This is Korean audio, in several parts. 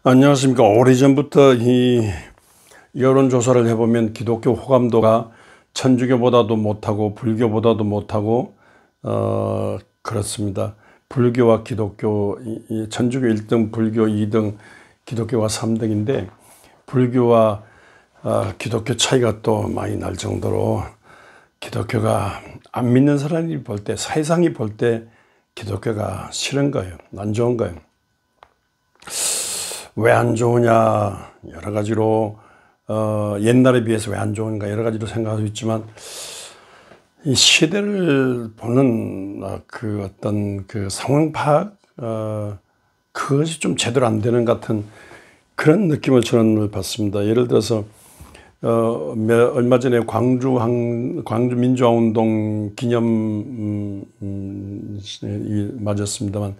안녕하십니까. 오래전부터 이 여론조사를 해보면 기독교 호감도가 천주교보다도 못하고 불교보다도 못하고 그렇습니다. 불교와 기독교, 천주교 1등, 불교 2등, 기독교가 3등인데 불교와 기독교 차이가 또 많이 날 정도로 기독교가 안 믿는 사람이 볼 때, 세상이 볼 때 기독교가 싫은 거예요. 안 좋은 거예요. 왜 안 좋으냐, 여러 가지로 옛날에 비해서 왜 안 좋은가 여러 가지로 생각할 수 있지만, 이 시대를 보는 그 어떤 그 상황 파악, 그것이 좀 제대로 안 되는 같은 그런 느낌을 저는 받습니다. 예를 들어서 얼마 전에 광주 민주화운동 기념 맞았습니다만,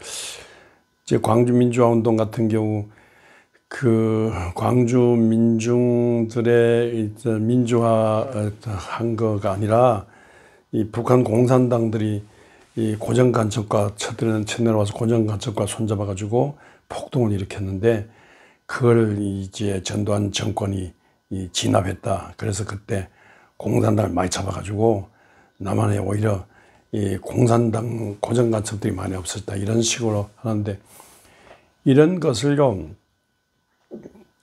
이제 광주 민주화운동 같은 경우 그 광주 민중들의 민주화한 거가 아니라 이 북한 공산당들이 이 고정간첩과 쳐내려와서 고정간첩과 손잡아 가지고 폭동을 일으켰는데, 그걸 이제 전두환 정권이 진압했다. 그래서 그때 공산당을 많이 잡아가지고 남한에 오히려 이 공산당 고정간첩들이 많이 없었다, 이런 식으로 하는데, 이런 것을요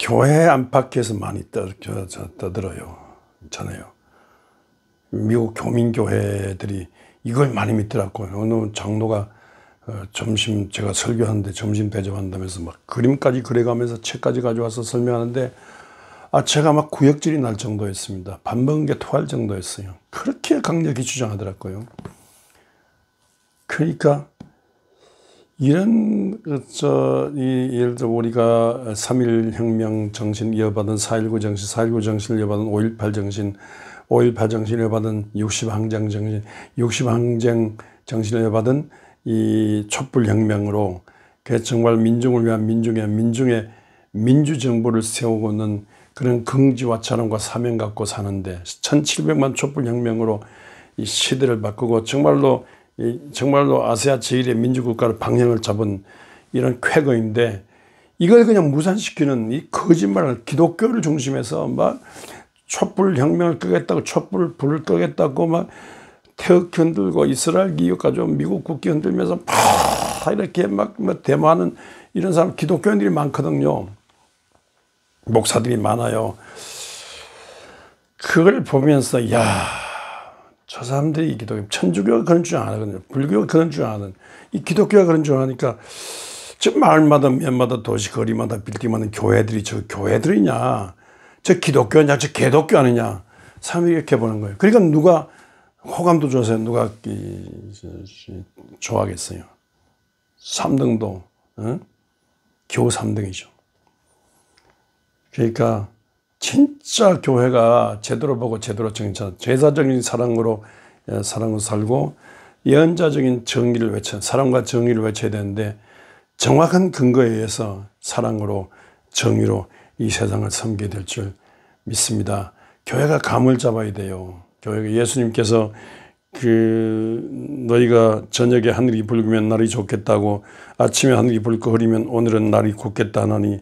교회 안팎에서 많이 떠들어요. 전해요. 미국 교민교회들이 이걸 많이 믿더라고요. 어느 장로가 점심, 제가 설교하는데 점심 대접한다면서 막 그림까지 그려가면서 책까지 가져와서 설명하는데, 제가 막 구역질이 날 정도였습니다. 밥 먹은 게 토할 정도였어요. 그렇게 강력히 주장하더라고요. 그러니까 이런 예를 들어 우리가 3.1 혁명 정신 이어받은 4.19 정신, 4.19 정신을 이어받은 5.18 정신, 5.18 정신을 이어받은 60항쟁 정신, 60항쟁 정신을 이어받은 이 촛불혁명으로 정말 민중을 위한 민중의 민주정부를 세우고는 그런 긍지와 자랑과 사명 갖고 사는데, 1700만 촛불혁명으로 이 시대를 바꾸고 정말로 아시아 제1의 민주국가를 방향을 잡은 이런 쾌거인데, 이걸 그냥 무산시키는 이 거짓말을, 기독교를 중심해서 막 촛불혁명을 끄겠다고, 불을 끄겠다고 막 태극 흔들고 이스라엘 기업 가지고 미국 국기 흔들면서 이렇게 막 데모하는 이런 사람, 기독교인들이 많거든요. 목사들이 많아요. 그걸 보면서 저 사람들이 천주교가 그런 줄 아거든요. 불교가 그런 줄 아는, 이 기독교가 그런 줄 아니까 저 마을마다 면마다 도시 거리마다 빌딩마다 교회들이 저 교회들이냐, 저 기독교냐, 저 개독교 아니냐, 사람들이 이렇게 보는 거예요. 그러니까 누가 호감도 줘서 누가 좋아하겠어요. 3등도 겨우 3등이죠. 그러니까 진짜 교회가 제대로 보고 제대로 정치하는, 제사적인 사랑으로 살고 예언자적인 정의를 사랑과 정의를 외쳐야 되는데, 정확한 근거에 의해서 사랑으로 정의로 이 세상을 섬겨야 될 줄 믿습니다. 교회가 감을 잡아야 돼요. 교회가, 예수님께서 너희가 저녁에 하늘이 붉으면 날이 좋겠다고, 아침에 하늘이 붉고 흐리면 오늘은 날이 굳겠다 하나니,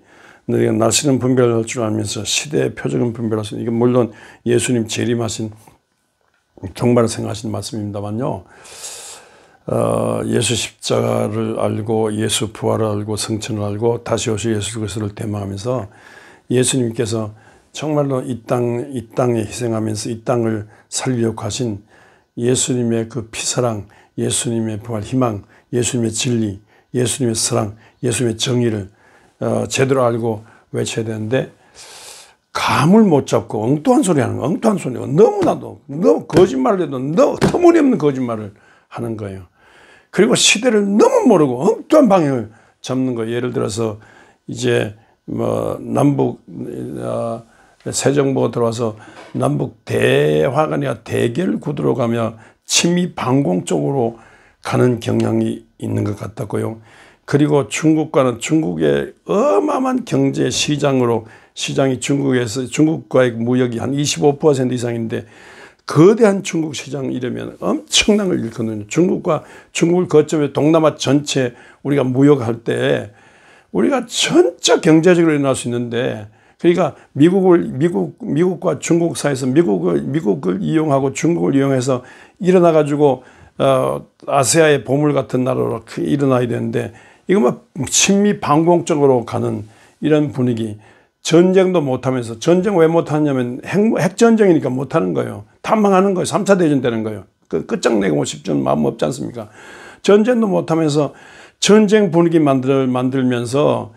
너희가 날씨는 분별할 줄 알면서 시대의 표적은 분별할 수 있는, 이게 물론 예수님 재림하신 정말을 생각하신 말씀입니다만요. 예수 십자가를 알고 예수 부활을 알고 성천을 알고 다시 오실 예수 그리스도를 대망하면서, 예수님께서 정말로 이 땅에 희생하면서 이 땅을 살리려고 하신 예수님의 그 피사랑, 예수님의 부활 희망, 예수님의 진리, 예수님의 사랑, 예수님의 정의를 제대로 알고 외쳐야 되는데, 감을 못 잡고 엉뚱한 소리 하는 거예요. 엉뚱한 소리. 너무 거짓말을 해도 너무 터무니없는 거짓말을 하는 거예요. 그리고 시대를 너무 모르고 엉뚱한 방향을 잡는 거예요. 예를 들어서 이제 남북 새 정부가 들어와서 남북 대화가 아니라 대결 구도로 가며 친미 반공 쪽으로 가는 경향이 있는 것 같았고요. 그리고 중국의 어마어마한 경제 시장이 중국과의 무역이 한 25% 이상인데, 거대한 중국 시장 이러면 엄청난 걸 일거든요. 중국을 거점에 동남아 전체 우리가 무역할 때 우리가 전적 경제적으로 일어날 수 있는데, 그러니까 미국과 중국 사이에서 미국을 이용하고 중국을 이용해서 일어나 가지고 아시아의 보물 같은 나라로 일어나야 되는데, 이거 뭐 친미 반공적으로 가는 이런 분위기. 전쟁도 못하면서, 전쟁 왜 못하냐면 핵전쟁이니까 못하는 거예요. 탐망하는 거예요. 3차 대전 되는 거예요. 끝장내고 싶지는 마음 없지 않습니까? 전쟁도 못하면서 전쟁 분위기 만들면서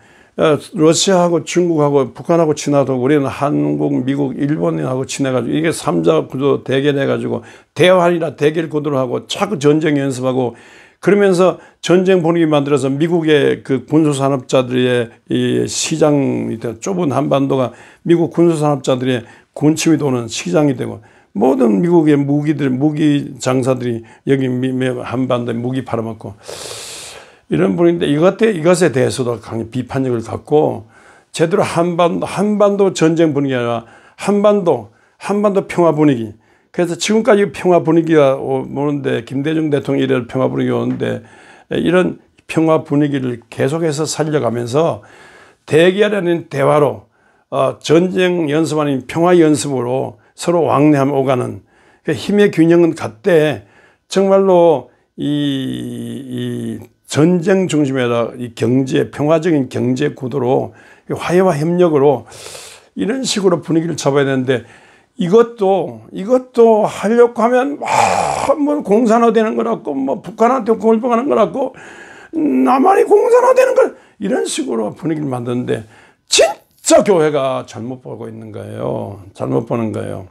러시아하고 중국하고 북한하고 친하도 우리는 한국, 미국, 일본하고 친해가지고 이게 3자 구도 대결해가지고 대환이나 대결 구도를 하고 자꾸 전쟁 연습하고 그러면서 전쟁 분위기 만들어서 미국의 그 군수산업자들의 이 시장이 되고 좁은 한반도가 미국 군수산업자들의 군침이 도는 시장이 되고 모든 미국의 무기 장사들이 여기 한반도에 무기 팔아먹고 이런 분인데 이것에 대해서도 강히 비판력을 갖고 제대로 한반도 전쟁 분위기가 아니라 한반도 평화 분위기. 그래서 지금까지 평화 분위기가 오는데 김대중 대통령이 이런 평화 분위기가 오는데 이런 평화 분위기를 계속해서 살려가면서 대결하는 대화로 전쟁 연습 아닌 평화 연습으로 서로 왕래하며 오가는 힘의 균형은 같대. 정말로 이 전쟁 중심에다 이 평화적인 경제 구도로 화해와 협력으로 이런 식으로 분위기를 잡아야 되는데 이것도 하려고 하면 뭐 공산화되는 거라고 뭐 북한한테 공격하는 거라고 남한이 공산화되는 거 이런 식으로 분위기를 만드는데 진짜 교회가 잘못 보고 있는 거예요. 잘못 보는 거예요.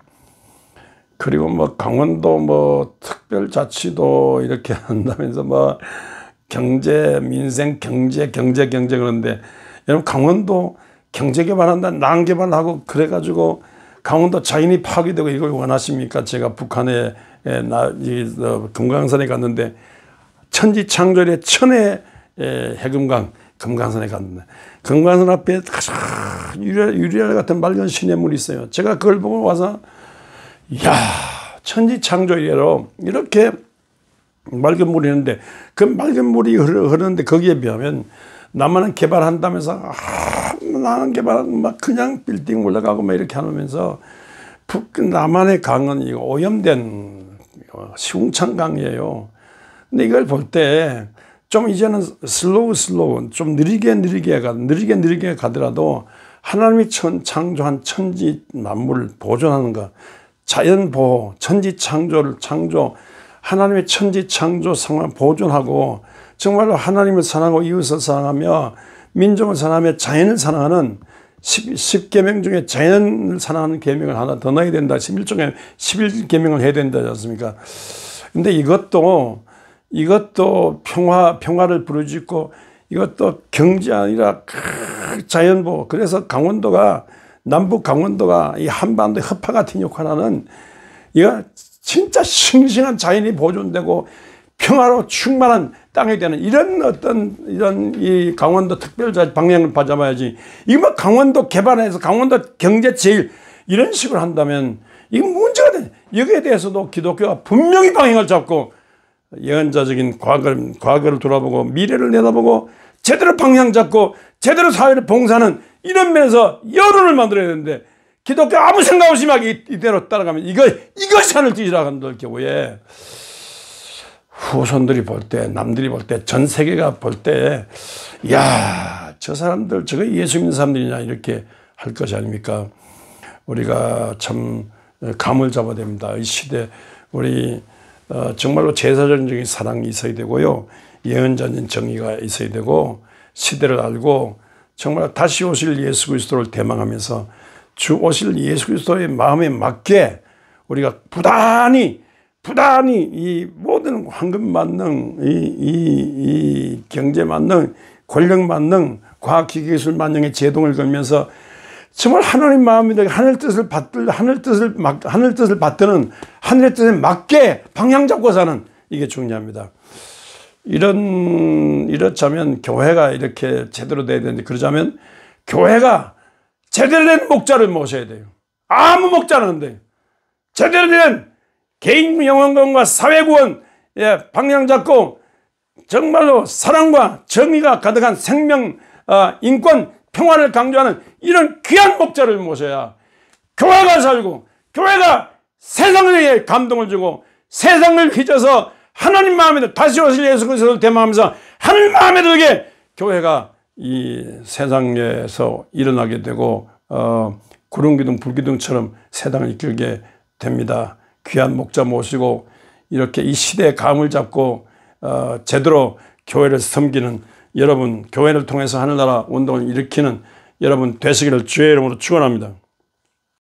그리고 뭐 강원도 뭐 특별자치도 이렇게 한다면서 뭐 경제 민생 경제 그런데 여러분 강원도 경제 개발한다 난 개발하고 그래가지고 강원도 자연이 파괴되고 이걸 원하십니까? 제가 북한에 금강산에 갔는데 천지창조의 천의 해금강 금강산에 갔는데 금강산 앞에 가장 유리알 같은 맑은 시냇물이 있어요. 제가 그걸 보고 와서 이야 천지창조 이래로 이렇게 맑은 물이 있는데 그 맑은 물이 흐르는데 거기에 비하면 남한은 개발한다면서 나는 개발 막 그냥 빌딩 올라가고 막 이렇게 하면서 남한의 강은 이거 오염된 시궁창강이에요. 근데 이걸 볼 때 좀 이제는 슬로우 좀 느리게 가더라도 하나님이 창조한 천지 만물을 보존하는 것, 자연 보호, 천지 창조 하나님의 천지 창조 상황을 보존하고 정말로 하나님을 사랑하고 이웃을 사랑하며 민족을 사랑하며 자연을 사랑하는 10계명 중에 자연을 사랑하는 계명을 하나 더 넣어야 된다. 11종에 11계명을 해야 된다지 않습니까? 근데 이것도 평화를 부르짖고 이것도 경제 아니라 자연보호. 그래서 남북 강원도가 이 한반도의 허파 같은 역할을 하는 이거 진짜 싱싱한 자연이 보존되고 평화로 충만한 땅이 되는 이런 이 강원도 특별자치 방향을 잡아야지. 이거 뭐 강원도 개발해서 강원도 경제 제일 이런 식으로 한다면 이게 문제가 돼. 여기에 대해서도 기독교가 분명히 방향을 잡고 예언자적인 과거를 돌아보고 미래를 내다보고 제대로 방향 잡고 제대로 사회를 봉사하는 이런 면에서 여론을 만들어야 되는데 기독교 아무 생각 없이 막 이대로 따라가면 이것이 하늘 뒤지라 한들 경우에 후손들이 볼 때, 남들이 볼 때, 전 세계가 볼 때, 야, 저 사람들, 저거 예수 믿는 사람들이냐, 이렇게 할 것이 아닙니까? 우리가 참 감을 잡아야 됩니다. 이 시대, 우리, 정말로 제사전적인 사랑이 있어야 되고요. 예언자적인 정의가 있어야 되고, 시대를 알고, 정말 다시 오실 예수 그리스도를 대망하면서 주 오실 예수 그리스도의 마음에 맞게 우리가 부단히 이 모든 황금 만능, 이 경제 만능, 권력 만능, 과학기술 만능의 제동을 걸면서 정말 하나님 마음이 하늘 뜻을 받드는 하늘의 뜻에 맞게 방향 잡고 사는 이게 중요합니다. 이렇자면 교회가 이렇게 제대로 돼야 되는데 그러자면 교회가 제대로 된 목자를 모셔야 돼요. 아무 목자는 안 돼요. 제대로 된 개인 영혼권과 사회구원 방향 잡고 정말로 사랑과 정의가 가득한 생명 인권, 평화를 강조하는 이런 귀한 목자를 모셔야 교회가 살고, 교회가 세상에 감동을 주고 세상을 휘저어서 하나님 마음에 들, 다시 오실 예수 그리스도를 대망하면서 하나님 마음에 들게 교회가 이 세상에서 일어나게 되고 구름기둥 불기둥처럼 세상을 이끌게 됩니다. 귀한 목자 모시고 이렇게 이 시대의 감을 잡고 제대로 교회를 섬기는 여러분, 교회를 통해서 하늘나라 운동을 일으키는 여러분 되시기를 주의 이름으로 축원합니다.